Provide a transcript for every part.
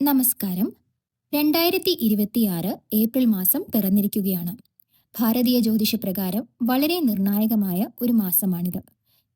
നമസ്കാരം. 2026 ഏപ്രിൽ മാസം പിറന്നിരിക്കുകയാണ്. ഭാരതീയ ജ്യോതിഷപ്രകാരം വളരെ നിർണായകമായ ഒരു മാസമാണിത്.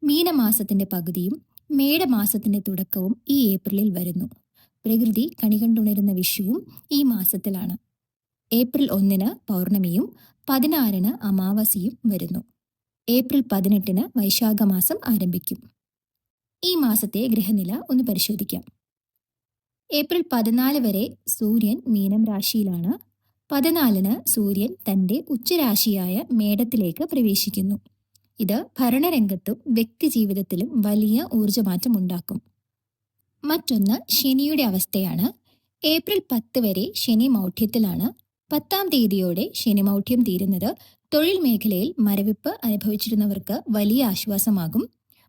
മീനമാസത്തിന്റെ പകുതിയും മേടമാസത്തിന്റെ തുടക്കവും ഈ ഏപ്രിലിൽ വരുന്നു. പ്രകൃതി കണികണ്ടുണരുന്ന വിഷുവും ഈ മാസത്തിലാണ്. ഏപ്രിൽ 1 പൗർണമിയും 16 അമാവാസിയും വരുന്നു. ഏപ്രിൽ 18 വൈശാഖമാസം ആരംഭിക്കും. ഈ മാസത്തെ ഗ്രഹനില ഒന്ന് പരിശോധിക്കാം. ഏപ്രിൽ 14 വരെ സൂര്യൻ മീനം രാശിയിലാണ്. 14 സൂര്യൻ തന്റെ ഉച്ചരാശിയായ മേടത്തിലേക്ക് പ്രവേശിക്കുന്നു. ഇത് ഭരണരംഗത്തും വ്യക്തിജീവിതത്തിലും വലിയ ഊർജ്ജമാറ്റം ഉണ്ടാക്കും. മറ്റൊന്ന് ശനിയുടെ അവസ്ഥയാണ്. ഏപ്രിൽ 10 വരെ ശനി മൗഢ്യത്തിലാണ്. 10-ാം തീയതിയോടെ ശനി മൗഢ്യം തീരുന്നത് തൊഴിൽ മേഖലയിൽ മരവിപ്പ് അനുഭവിച്ചിരുന്നവർക്ക് വലിയ ആശ്വാസമാകും.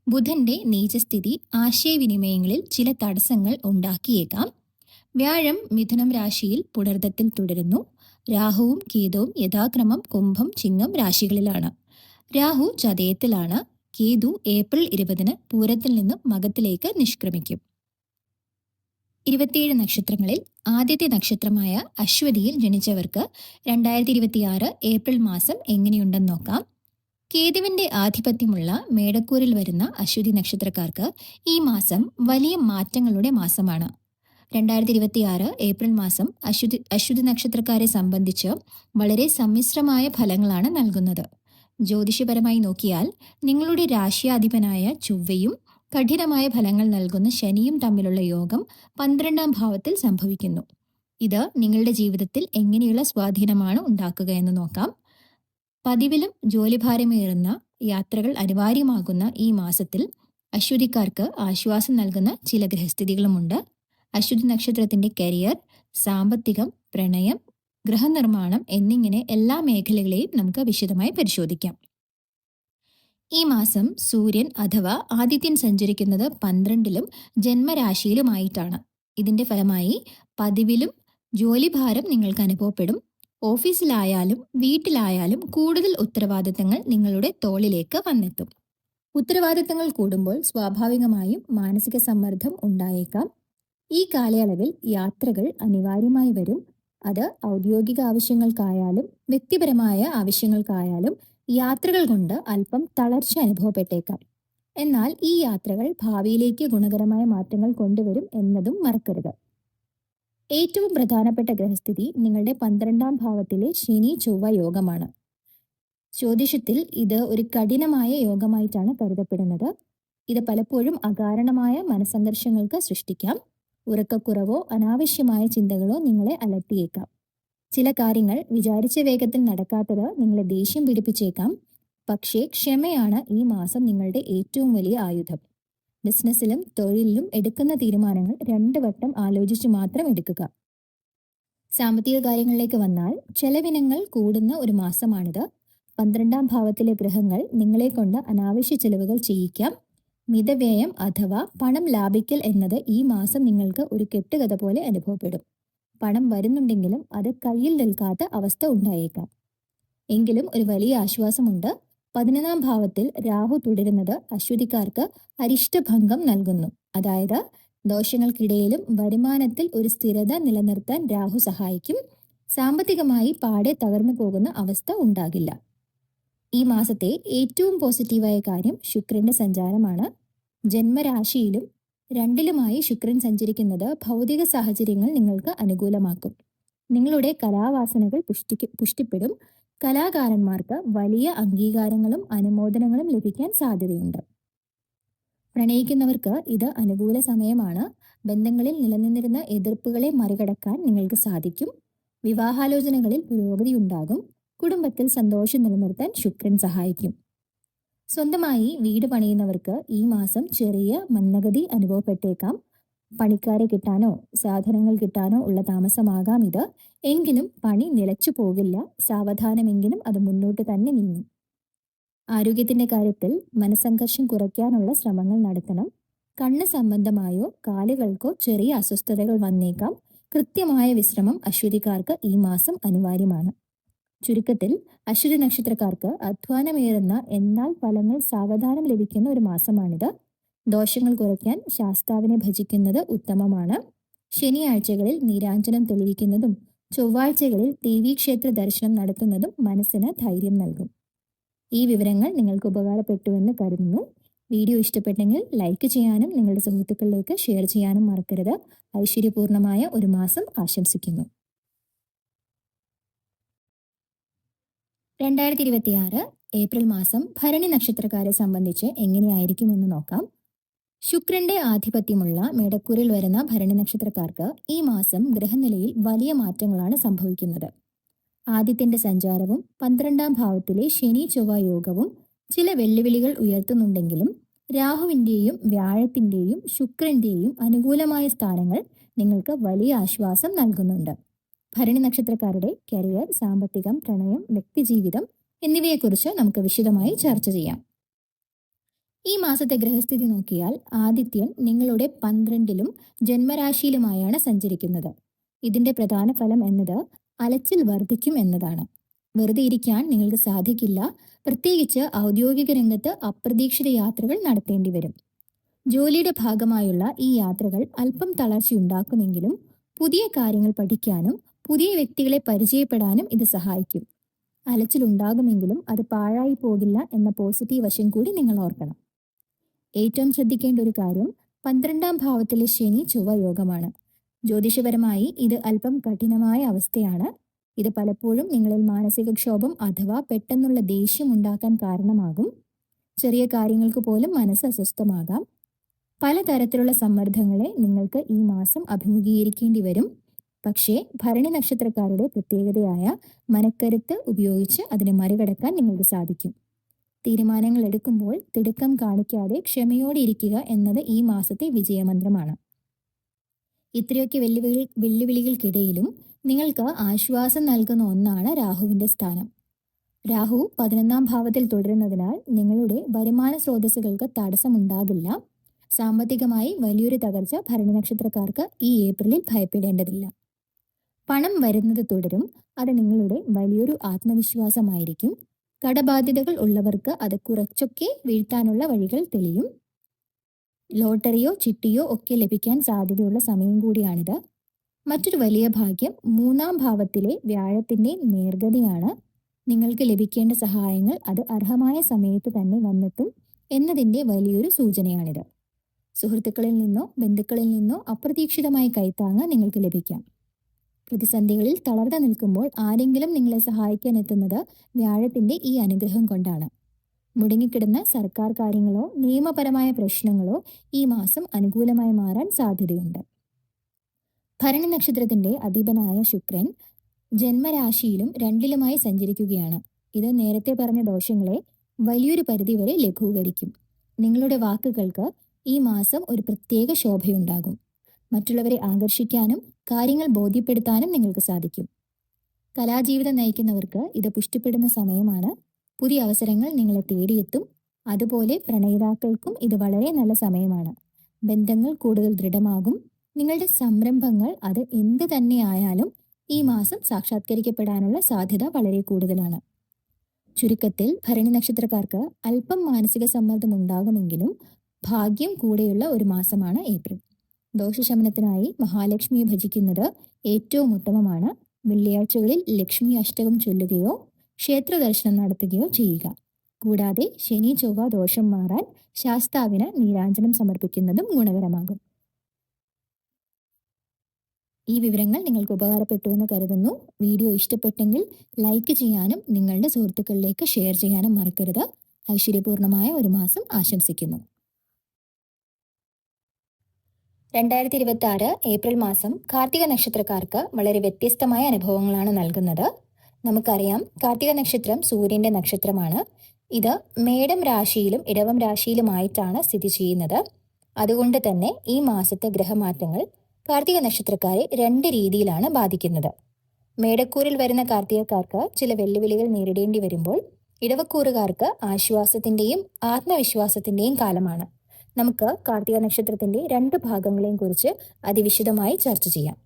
ബുധന്റെ നീചസ്ഥിതി ആശയവിനിമയങ്ങളിൽ ചില തടസ്സങ്ങൾ ഉണ്ടാക്കിയേക്കാം. വ്യാഴം മിഥുനം രാശിയിൽ പുണർദത്തിൽ തുടരുന്നു. രാഹുവും കേതുവും യഥാക്രമം കുംഭം, ചിങ്ങം രാശികളിലാണ്. രാഹു ചതയത്തിലാണ്. കേതു ഏപ്രിൽ 20 പൂരത്തിൽ നിന്നും മകത്തിലേക്ക് നിഷ്ക്രമിക്കും. 27 നക്ഷത്രങ്ങളിൽ ആദ്യത്തെ നക്ഷത്രമായ അശ്വതിയിൽ ജനിച്ചവർക്ക് 2026 ഏപ്രിൽ മാസം എങ്ങനെയുണ്ടെന്ന് നോക്കാം. കേതുവിന്റെ ആധിപത്യമുള്ള മേടക്കൂറിൽ വരുന്ന അശ്വതി നക്ഷത്രക്കാർക്ക് ഈ മാസം വലിയ മാറ്റങ്ങളുടെ മാസമാണ്. 2026 ഏപ്രിൽ മാസം അശ്വതി നക്ഷത്രക്കാരെ സംബന്ധിച്ച് വളരെ സമ്മിശ്രമായ ഫലങ്ങളാണ് നൽകുന്നത്. ജ്യോതിഷപരമായി നോക്കിയാൽ നിങ്ങളുടെ രാശിയാധിപനായ ചൊവ്വയും കഠിനമായ ഫലങ്ങൾ നൽകുന്ന ശനിയും തമ്മിലുള്ള യോഗം 12-ാം ഭാവത്തിൽ സംഭവിക്കുന്നു. ഇത് നിങ്ങളുടെ ജീവിതത്തിൽ എങ്ങനെയുള്ള സ്വാധീനമാണ് ഉണ്ടാക്കുക എന്ന് നോക്കാം. പതിവിലും ജോലിഭാരമേറുന്ന യാത്രകൾ അനിവാര്യമാകുന്ന ഈ മാസത്തിൽ അശ്വതിക്കാർക്ക് ആശ്വാസം നൽകുന്ന ചില ഗ്രഹസ്ഥിതികളുമുണ്ട്. അശ്വതി നക്ഷത്രത്തിന്റെ കരിയർ, സാമ്പത്തികം, പ്രണയം, ഗൃഹനിർമ്മാണം എന്നിങ്ങനെ എല്ലാ മേഖലകളെയും നമുക്ക് വിശദമായി പരിശോധിക്കാം. ഈ മാസം സൂര്യൻ അഥവാ ആദിത്യൻ സഞ്ചരിക്കുന്നത് 12-ലും ജന്മരാശിയിലുമായിട്ടാണ്. ഇതിന്റെ ഫലമായി പതിവിലും ജോലിഭാരം നിങ്ങൾക്ക് അനുഭവപ്പെടും. ഓഫീസിലായാലും വീട്ടിലായാലും കൂടുതൽ ഉത്തരവാദിത്തങ്ങൾ നിങ്ങളുടെ തോളിലേക്ക് വന്നെത്തും. ഉത്തരവാദിത്തങ്ങൾ കൂടുമ്പോൾ സ്വാഭാവികമായും മാനസിക സമ്മർദ്ദം ഉണ്ടായേക്കാം. ഈ കാലയളവിൽ യാത്രകൾ അനിവാര്യമായി വരും. അത് ഔദ്യോഗിക ആവശ്യങ്ങൾക്കായാലും വ്യക്തിപരമായ ആവശ്യങ്ങൾക്കായാലും യാത്രകൾ കൊണ്ട് അല്പം തളർച്ച അനുഭവപ്പെട്ടേക്കാം. എന്നാൽ ഈ യാത്രകൾ ഭാവിയിലേക്ക് ഗുണകരമായ മാറ്റങ്ങൾ കൊണ്ടുവരും എന്നതും മറക്കരുത്. ഏറ്റവും പ്രധാനപ്പെട്ട ഗ്രഹസ്ഥിതി നിങ്ങളുടെ 12-ാം ഭാവത്തിലെ ശനി ചൊവ്വ യോഗമാണ്. ജ്യോതിഷത്തിൽ ഇത് ഒരു കഠിനമായ യോഗമായിട്ടാണ് കരുതപ്പെടുന്നത്. ഇത് പലപ്പോഴും അകാരണമായ മനസ്സംഘർഷങ്ങൾക്ക് സൃഷ്ടിക്കാം. ഉറക്കക്കുറവോ അനാവശ്യമായ ചിന്തകളോ നിങ്ങളെ അലട്ടിയേക്കാം. ചില കാര്യങ്ങൾ വിചാരിച്ച വേഗത്തിൽ നടക്കാത്തത് നിങ്ങളെ ദേഷ്യം പിടിപ്പിച്ചേക്കാം. പക്ഷേ ക്ഷമയാണ് ഈ മാസം നിങ്ങളുടെ ഏറ്റവും വലിയ ആയുധം. ബിസിനസ്സിലും തൊഴിലിലും എടുക്കുന്ന തീരുമാനങ്ങൾ 2 വട്ടം ആലോചിച്ച് മാത്രം എടുക്കുക. സാമ്പത്തിക കാര്യങ്ങളിലേക്ക് വന്നാൽ ചെലവിനങ്ങൾ കൂടുന്ന ഒരു മാസമാണിത്. 12-ാം ഭാവത്തിലെ ഗ്രഹങ്ങൾ നിങ്ങളെ കൊണ്ട് അനാവശ്യ ചെലവുകൾ ചെയ്യിക്കാം. മിതവ്യയം അഥവാ പണം ലാഭിക്കൽ എന്നത് ഈ മാസം നിങ്ങൾക്ക് ഒരു കെട്ടുകഥ പോലെ അനുഭവപ്പെടും. പണം വരുന്നുണ്ടെങ്കിലും അത് കയ്യിൽ നിൽക്കാത്ത അവസ്ഥ ഉണ്ടായേക്കാം. എങ്കിലും ഒരു വലിയ ആശ്വാസമുണ്ട്. 11-ാം ഭാവത്തിൽ രാഹു തുടരുന്നത് അശ്വതിക്കാർക്ക് അരിഷ്ടഭംഗം നൽകുന്നു. അതായത് ദോഷങ്ങൾക്കിടയിലും വരുമാനത്തിൽ ഒരു സ്ഥിരത നിലനിർത്താൻ രാഹു സഹായിക്കും. സാമ്പത്തികമായി പാടെ തകർന്നു പോകുന്ന അവസ്ഥ ഉണ്ടാകില്ല. ഈ മാസത്തെ ഏറ്റവും പോസിറ്റീവായ കാര്യം ശുക്രന്റെ സഞ്ചാരമാണ്. ജന്മരാശിയിലും 2-ലുമായി ശുക്രൻ സഞ്ചരിക്കുന്നത് ഭൗതിക സാഹചര്യങ്ങൾ നിങ്ങൾക്ക് അനുകൂലമാക്കും. നിങ്ങളുടെ കലാവാസനകൾ പുഷ്ടിപ്പെടും. കലാകാരന്മാർക്ക് വലിയ അംഗീകാരങ്ങളും അനുമോദനങ്ങളും ലഭിക്കാൻ സാധ്യതയുണ്ട്. പ്രണയിക്കുന്നവർക്ക് ഇത് അനുകൂല സമയമാണ്. ബന്ധങ്ങളിൽ നിലനിന്നിരുന്ന എതിർപ്പുകളെ മറികടക്കാൻ നിങ്ങൾക്ക് സാധിക്കും. വിവാഹാലോചനകളിൽ പുരോഗതി ഉണ്ടാകും. കുടുംബത്തിൽ സന്തോഷം നിലനിർത്താൻ ശുക്രൻ സഹായിക്കും. സ്വന്തമായി വീട് പണിയുന്നവർക്ക് ഈ മാസം ചെറിയ മന്ദഗതി അനുഭവപ്പെട്ടേക്കാം. പണിക്കാരെ കിട്ടാനോ സാധനങ്ങൾ കിട്ടാനോ ഉള്ള താമസമാകാം ഇത്. എങ്കിലും പണി നിലച്ചു പോകില്ല. സാവധാനമെങ്കിലും അത് മുന്നോട്ട് തന്നെ നീങ്ങും. ആരോഗ്യത്തിന്റെ കാര്യത്തിൽ മനസ്സംഘർഷം കുറയ്ക്കാനുള്ള ശ്രമങ്ങൾ നടത്തണം. കണ്ണ് സംബന്ധമായോ കാലുകൾക്കോ ചെറിയ അസ്വസ്ഥതകൾ വന്നേക്കാം. കൃത്യമായ വിശ്രമം അശ്വതിക്കാർക്ക് ഈ മാസം അനിവാര്യമാണ്. ചുരുക്കത്തിൽ അശ്വതി നക്ഷത്രക്കാർക്ക് അധ്വാനമേറുന്ന എന്നാൽ ഫലങ്ങൾ സാവധാനം ലഭിക്കുന്ന ഒരു മാസമാണിത്. ദോഷങ്ങൾ കുറയ്ക്കാൻ ശാസ്താവിനെ ഭജിക്കുന്നത് ഉത്തമമാണ്. ശനിയാഴ്ചകളിൽ നീരാഞ്ജനം തെളിയിക്കുന്നതും ചൊവ്വാഴ്ചകളിൽ ദേവീക്ഷേത്ര ദർശനം നടത്തുന്നതും മനസ്സിന് ധൈര്യം നൽകും. ഈ വിവരങ്ങൾ നിങ്ങൾക്ക് ഉപകാരപ്പെട്ടുവെന്ന് കരുതുന്നു. വീഡിയോ ഇഷ്ടപ്പെട്ടെങ്കിൽ ലൈക്ക് ചെയ്യാനും നിങ്ങളുടെ സുഹൃത്തുക്കളിലേക്ക് ഷെയർ ചെയ്യാനും മറക്കരുത്. ഐശ്വര്യപൂർണമായ ഒരു മാസം ആശംസിക്കുന്നു. 2026 ഏപ്രിൽ മാസം ഭരണി നക്ഷത്രക്കാരെ സംബന്ധിച്ച് എങ്ങനെയായിരിക്കുമെന്ന് നോക്കാം. ശുക്രന്റെ ആധിപത്യമുള്ള മേടക്കൂറിൽ വരുന്ന ഭരണി നക്ഷത്രക്കാർക്ക് ഈ മാസം ഗ്രഹനിലയിൽ വലിയ മാറ്റങ്ങളാണ് സംഭവിക്കുന്നത്. ആദിത്യന്റെ സഞ്ചാരവും 12ാം ഭാവത്തിലെ ശനി ചൊവ്വ യോഗവും ചില വെല്ലുവിളികൾ ഉയർത്തുന്നുണ്ടെങ്കിലും രാഹുവിന്റെയും വ്യാഴത്തിന്റെയും ശുക്രന്റെയും അനുകൂലമായ സ്ഥാനങ്ങൾ നിങ്ങൾക്ക് വലിയ ആശ്വാസം നൽകുന്നുണ്ട്. ഭരണി നക്ഷത്രക്കാരുടെ കരിയർ, സാമ്പത്തികം, പ്രണയം, വ്യക്തിജീവിതം എന്നിവയെക്കുറിച്ച് നമുക്ക് വിശദമായി ചർച്ച ചെയ്യാം. ഈ മാസത്തെ ഗ്രഹസ്ഥിതി നോക്കിയാൽ ആദിത്യൻ നിങ്ങളുടെ 12ലും ജന്മരാശിയിലുമായാണ് സഞ്ചരിക്കുന്നത്. ഇതിന്റെ പ്രധാന ഫലം എന്നത് അലച്ചിൽ വർദ്ധിക്കും എന്നതാണ്. വെറുതെ ഇരിക്കാൻ നിങ്ങൾക്ക് സാധിക്കില്ല. പ്രത്യേകിച്ച് ഔദ്യോഗിക രംഗത്ത് അപ്രതീക്ഷിത യാത്രകൾ നടത്തേണ്ടി വരും. ജോലിയുടെ ഭാഗമായുള്ള ഈ യാത്രകൾ അല്പം തളർച്ചയുണ്ടാക്കുമെങ്കിലും പുതിയ കാര്യങ്ങൾ പഠിക്കാനും പുതിയ വ്യക്തികളെ പരിചയപ്പെടാനും ഇത് സഹായിക്കും. അലച്ചിലുണ്ടാകുമെങ്കിലും അത് പാഴായി പോകില്ല എന്ന പോസിറ്റീവ് വശം കൂടി നിങ്ങൾ ഓർക്കണം. ഏറ്റവും ശ്രദ്ധിക്കേണ്ട ഒരു കാര്യം 12ാം ഭാവത്തിലെ ശനി ചൊവ്വ യോഗമാണ്. ജ്യോതിഷപരമായി ഇത് അല്പം കഠിനമായ അവസ്ഥയാണ്. ഇത് പലപ്പോഴും നിങ്ങളിൽ മാനസികക്ഷോഭം അഥവാ പെട്ടെന്നുള്ള ദേഷ്യം ഉണ്ടാക്കാൻ കാരണമാകും. ചെറിയ കാര്യങ്ങൾക്ക് പോലും മനസ്സ് അസ്വസ്ഥമാകാം. പലതരത്തിലുള്ള സമ്മർദ്ദങ്ങളെ നിങ്ങൾക്ക് ഈ മാസം അഭിമുഖീകരിക്കേണ്ടി വരും. പക്ഷേ ഭരണി നക്ഷത്രക്കാരുടെ പ്രത്യേകതയായ മനക്കരുത്ത് ഉപയോഗിച്ച് അതിനെ മറികടക്കാൻ നിങ്ങൾക്ക് സാധിക്കും. തീരുമാനങ്ങൾ എടുക്കുമ്പോൾ തിടുക്കം കാണിക്കാതെ ക്ഷമയോടെ ഇരിക്കുക എന്നത് ഈ മാസത്തെ വിജയമന്ത്രമാണ്. ഇത്രയൊക്കെ വെല്ലുവിളികൾക്കിടയിലും നിങ്ങൾക്ക് ആശ്വാസം നൽകുന്ന ഒന്നാണ് രാഹുവിന്റെ സ്ഥാനം. രാഹു 11ാം ഭാവത്തിൽ തുടരുന്നതിനാൽ നിങ്ങളുടെ വരുമാന സ്രോതസ്സുകൾക്ക് തടസ്സമുണ്ടാകില്ല. സാമ്പത്തികമായി വലിയൊരു തകർച്ച ഭരണി നക്ഷത്രക്കാർക്ക് ഈ ഏപ്രിലിൽ ഭയപ്പെടേണ്ടതില്ല. പണം വരുന്നത് തുടരും. അത് നിങ്ങളുടെ വലിയൊരു ആത്മവിശ്വാസമായിരിക്കും. കടബാധ്യതകൾ ഉള്ളവർക്ക് അത് കുറച്ചൊക്കെ വീഴ്ത്താനുള്ള വഴികൾ തെളിയും. ലോട്ടറിയോ ചിട്ടിയോ ഒക്കെ ലഭിക്കാൻ സാധ്യതയുള്ള സമയം കൂടിയാണിത്. മറ്റൊരു വലിയ ഭാഗ്യം 3ാം ഭാവത്തിലെ വ്യാഴത്തിന്റെ നേർഗതിയാണ്. നിങ്ങൾക്ക് ലഭിക്കേണ്ട സഹായങ്ങൾ അത് അർഹമായ സമയത്ത് തന്നെ വന്നെത്തും എന്നതിന്റെ വലിയൊരു സൂചനയാണിത്. സുഹൃത്തുക്കളിൽ നിന്നോ ബന്ധുക്കളിൽ നിന്നോ അപ്രതീക്ഷിതമായ കൈത്താങ്ങ് നിങ്ങൾക്ക് ലഭിക്കാം. പ്രതിസന്ധികളിൽ തളർന്നു നിൽക്കുമ്പോൾ ആരെങ്കിലും നിങ്ങളെ സഹായിക്കാൻ എത്തുന്നത് വ്യാഴത്തിന്റെ ഈ അനുഗ്രഹം കൊണ്ടാണ്. മുടങ്ങിക്കിടന്ന സർക്കാർ കാര്യങ്ങളോ നിയമപരമായ പ്രശ്നങ്ങളോ ഈ മാസം അനുകൂലമായി മാറാൻ സാധ്യതയുണ്ട്. ഭരണി നക്ഷത്രത്തിന്റെ അധിപനായ ശുക്രൻ ജന്മരാശിയിലും 2ലുമായി സഞ്ചരിക്കുകയാണ്. ഇത് നേരത്തെ പറഞ്ഞ ദോഷങ്ങളെ വലിയൊരു പരിധിവരെ ലഘൂകരിക്കും. നിങ്ങളുടെ വാക്കുകൾക്ക് ഈ മാസം ഒരു പ്രത്യേക ശോഭയുണ്ടാകും. മറ്റുള്ളവരെ ആകർഷിക്കാനും കാര്യങ്ങൾ ബോധ്യപ്പെടുത്താനും നിങ്ങൾക്ക് സാധിക്കും. കലാജീവിതം നയിക്കുന്നവർക്ക് ഇത് പുഷ്ടിപ്പെടുന്ന സമയമാണ്. പുതിയ അവസരങ്ങൾ നിങ്ങളെ തേടിയെത്തും. അതുപോലെ പ്രണയിതാക്കൾക്കും ഇത് വളരെ നല്ല സമയമാണ്. ബന്ധങ്ങൾ കൂടുതൽ ദൃഢമാകും. നിങ്ങളുടെ സംരംഭങ്ങൾ അത് എന്ത് തന്നെ ആയാലും ഈ മാസം സാക്ഷാത്കരിക്കപ്പെടാനുള്ള സാധ്യത വളരെ കൂടുതലാണ്. ചുരുക്കത്തിൽ ഭരണി നക്ഷത്രക്കാർക്ക് അല്പം മാനസിക സമ്മർദ്ദം ഉണ്ടാകുമെങ്കിലും ഭാഗ്യം കൂടെയുള്ള ഒരു മാസമാണ് ഏപ്രിൽ. ദോഷശമനത്തിനായി മഹാലക്ഷ്മിയെ ഭജിക്കുന്നത് ഏറ്റവും ഉത്തമമാണ്. വെള്ളിയാഴ്ചകളിൽ ലക്ഷ്മി അഷ്ടകം ചൊല്ലുകയോ ക്ഷേത്ര ദർശനം നടത്തുകയോ ചെയ്യുക. കൂടാതെ ശനി ചൊവ്വ ദോഷം മാറാൻ ശാസ്താവിന് നീരാഞ്ജനം സമർപ്പിക്കുന്നതും ഗുണകരമാകും. ഈ വിവരങ്ങൾ നിങ്ങൾക്ക് ഉപകാരപ്പെട്ടുവെന്ന് കരുതുന്നു. വീഡിയോ ഇഷ്ടപ്പെട്ടെങ്കിൽ ലൈക്ക് ചെയ്യാനും നിങ്ങളുടെ സുഹൃത്തുക്കളിലേക്ക് ഷെയർ ചെയ്യാനും മറക്കരുത്. ഐശ്വര്യപൂർണമായ ഒരു മാസം ആശംസിക്കുന്നു. 2026 ഏപ്രിൽ മാസം കാർത്തിക നക്ഷത്രക്കാർക്ക് വളരെ വ്യത്യസ്തമായ അനുഭവങ്ങളാണ് നൽകുന്നത്. നമുക്കറിയാം, കാർത്തിക നക്ഷത്രം സൂര്യന്റെ നക്ഷത്രമാണ്. ഇത് മേടം രാശിയിലും ഇടവം രാശിയിലുമായിട്ടാണ് സ്ഥിതി ചെയ്യുന്നത്. അതുകൊണ്ട് തന്നെ ഈ മാസത്തെ ഗ്രഹമാറ്റങ്ങൾ കാർത്തിക നക്ഷത്രക്കാരെ 2 രീതിയിലാണ് ബാധിക്കുന്നത്. മേടക്കൂറിൽ വരുന്ന കാർത്തികക്കാർക്ക് ചില വെല്ലുവിളികൾ നേരിടേണ്ടി വരുമ്പോൾ ഇടവക്കൂറുകാർക്ക് ആശ്വാസത്തിന്റെയും ആത്മവിശ്വാസത്തിന്റെയും കാലമാണ്. നമുക്ക് കാർത്തിക നക്ഷത്രത്തിന്റെ 2 ഭാഗങ്ങളെയും കുറിച്ച് അതിവിശദമായി ചർച്ച ചെയ്യാം.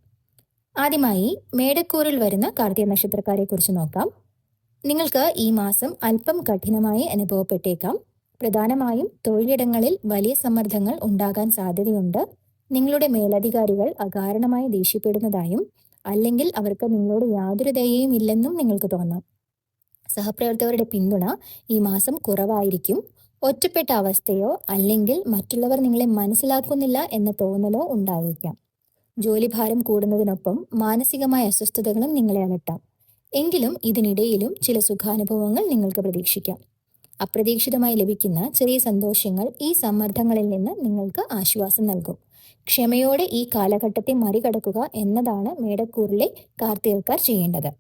ആദ്യമായി മേടക്കൂറിൽ വരുന്ന കാർത്തിക നക്ഷത്രക്കാരെ കുറിച്ച് നോക്കാം. നിങ്ങൾക്ക് ഈ മാസം അല്പം കഠിനമായി അനുഭവപ്പെട്ടേക്കാം. പ്രധാനമായും തൊഴിലിടങ്ങളിൽ വലിയ സമ്മർദ്ദങ്ങൾ ഉണ്ടാകാൻ സാധ്യതയുണ്ട്. നിങ്ങളുടെ മേലധികാരികൾ അകാരണമായി ദേഷ്യപ്പെടുന്നതായും അല്ലെങ്കിൽ അവർക്ക് നിങ്ങളോട് യാതൊരു ദയയും ഇല്ലെന്നും നിങ്ങൾക്ക് തോന്നാം. സഹപ്രവർത്തകരുടെ പിന്തുണ ഈ മാസം കുറവായിരിക്കും. ഒറ്റപ്പെട്ട അവസ്ഥയോ അല്ലെങ്കിൽ മറ്റുള്ളവർ നിങ്ങളെ മനസ്സിലാക്കുന്നില്ല എന്ന തോന്നലോ ഉണ്ടായേക്കാം. ജോലിഭാരം കൂടുന്നതിനൊപ്പം മാനസികമായ അസ്വസ്ഥതകളും നിങ്ങളെ അലട്ടാം. എങ്കിലും ഇതിനിടയിലും ചില സുഖാനുഭവങ്ങൾ നിങ്ങൾക്ക് പ്രതീക്ഷിക്കാം. അപ്രതീക്ഷിതമായി ലഭിക്കുന്ന ചെറിയ സന്തോഷങ്ങൾ ഈ സമ്മർദ്ദങ്ങളിൽ നിന്ന് നിങ്ങൾക്ക് ആശ്വാസം നൽകും. ക്ഷമയോടെ ഈ കാലഘട്ടത്തെ മറികടക്കുക എന്നതാണ് മേടക്കൂറിലെ കാർത്തികക്കാർ ചെയ്യേണ്ടത്.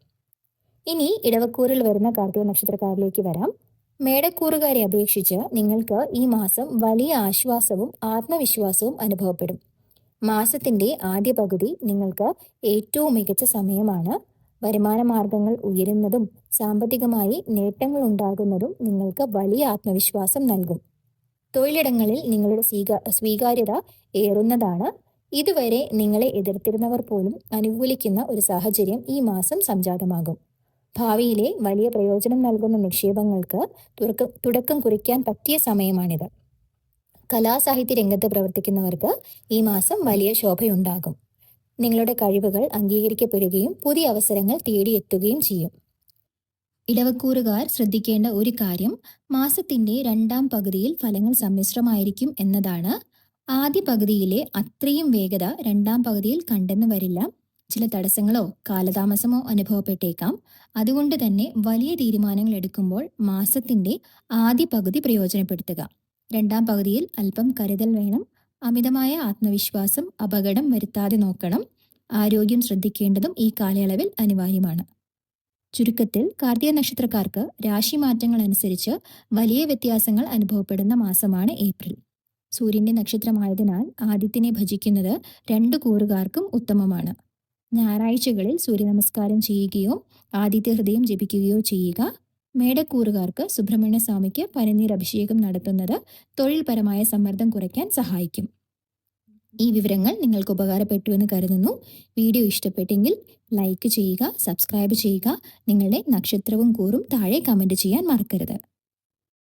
ഇനി ഇടവക്കൂറിൽ വരുന്ന കാർത്തിക നക്ഷത്രക്കാരിലേക്ക് വരാം. മേടക്കൂറുകാരെ അപേക്ഷിച്ച് നിങ്ങൾക്ക് ഈ മാസം വലിയ ആശ്വാസവും ആത്മവിശ്വാസവും അനുഭവപ്പെടും. മാസത്തിന്റെ ആദ്യ പകുതി നിങ്ങൾക്ക് ഏറ്റവും മികച്ച സമയമാണ്. വരുമാന മാർഗങ്ങൾ ഉയരുന്നതും സാമ്പത്തികമായി നേട്ടങ്ങൾ ഉണ്ടാകുന്നതും നിങ്ങൾക്ക് വലിയ ആത്മവിശ്വാസം നൽകും. തൊഴിലിടങ്ങളിൽ നിങ്ങളുടെ സ്വീകാര്യത ഏറുന്നതാണ്. ഇതുവരെ നിങ്ങളെ എതിർത്തിരുന്നവർ പോലും അനുകൂലിക്കുന്ന ഒരു സാഹചര്യം ഈ മാസം സംജാതമാകും. ഭാവിയിലെ വലിയ പ്രയോജനം നൽകുന്ന നിക്ഷേപങ്ങൾക്ക് തുടക്കം കുറിക്കാൻ പറ്റിയ സമയമാണിത്. കലാസാഹിത്യ രംഗത്ത് പ്രവർത്തിക്കുന്നവർക്ക് ഈ മാസം വലിയ ശോഭയുണ്ടാകും. നിങ്ങളുടെ കഴിവുകൾ അംഗീകരിക്കപ്പെടുകയും പുതിയ അവസരങ്ങൾ തേടിയെത്തുകയും ചെയ്യും. ഇടവക്കൂറുകാർ ശ്രദ്ധിക്കേണ്ട ഒരു കാര്യം മാസത്തിന്റെ രണ്ടാം പകുതിയിൽ ഫലങ്ങൾ സമ്മിശ്രമായിരിക്കും എന്നതാണ്. ആദ്യ പകുതിയിലെ അത്രയും വേഗത രണ്ടാം പകുതിയിൽ കണ്ടെന്ന് വരില്ല. ചില തടസ്സങ്ങളോ കാലതാമസമോ അനുഭവപ്പെട്ടേക്കാം. അതുകൊണ്ട് തന്നെ വലിയ തീരുമാനങ്ങൾ എടുക്കുമ്പോൾ മാസത്തിന്റെ ആദ്യ പകുതി പ്രയോജനപ്പെടുത്തുക. രണ്ടാം പകുതിയിൽ അല്പം കരുതൽ വേണം. അമിതമായ ആത്മവിശ്വാസം അപകടം വരുത്താതെ നോക്കണം. ആരോഗ്യം ശ്രദ്ധിക്കേണ്ടതും ഈ കാലയളവിൽ അനിവാര്യമാണ്. ചുരുക്കത്തിൽ കാർത്തിക നക്ഷത്രക്കാർക്ക് രാശിമാറ്റങ്ങൾ അനുസരിച്ച് വലിയ വ്യത്യാസങ്ങൾ അനുഭവപ്പെടുന്ന മാസമാണ് ഏപ്രിൽ. സൂര്യന്റെ നക്ഷത്രമായതിനാൽ ആദിത്യനെ ഭജിക്കുന്നത് രണ്ടു കൂറുകാർക്കും ഉത്തമമാണ്. ഞായറാഴ്ചകളിൽ സൂര്യനമസ്കാരം ചെയ്യുകയോ ആദിത്യ ഹൃദയം ജപിക്കുകയോ ചെയ്യുക. മേടക്കൂറുകാർക്ക് സുബ്രഹ്മണ്യ സ്വാമിക്ക് പനിനീർ അഭിഷേകം നടത്തുന്നത് തൊഴിൽപരമായ സമ്മർദ്ദം കുറയ്ക്കാൻ സഹായിക്കും. ഈ വിവരങ്ങൾ നിങ്ങൾക്ക് ഉപകാരപ്പെട്ടു എന്ന് കരുതുന്നു. വീഡിയോ ഇഷ്ടപ്പെട്ടെങ്കിൽ ലൈക്ക് ചെയ്യുക, സബ്സ്ക്രൈബ് ചെയ്യുക. നിങ്ങളുടെ നക്ഷത്രവും കൂറും താഴെ കമന്റ് ചെയ്യാൻ മറക്കരുത്.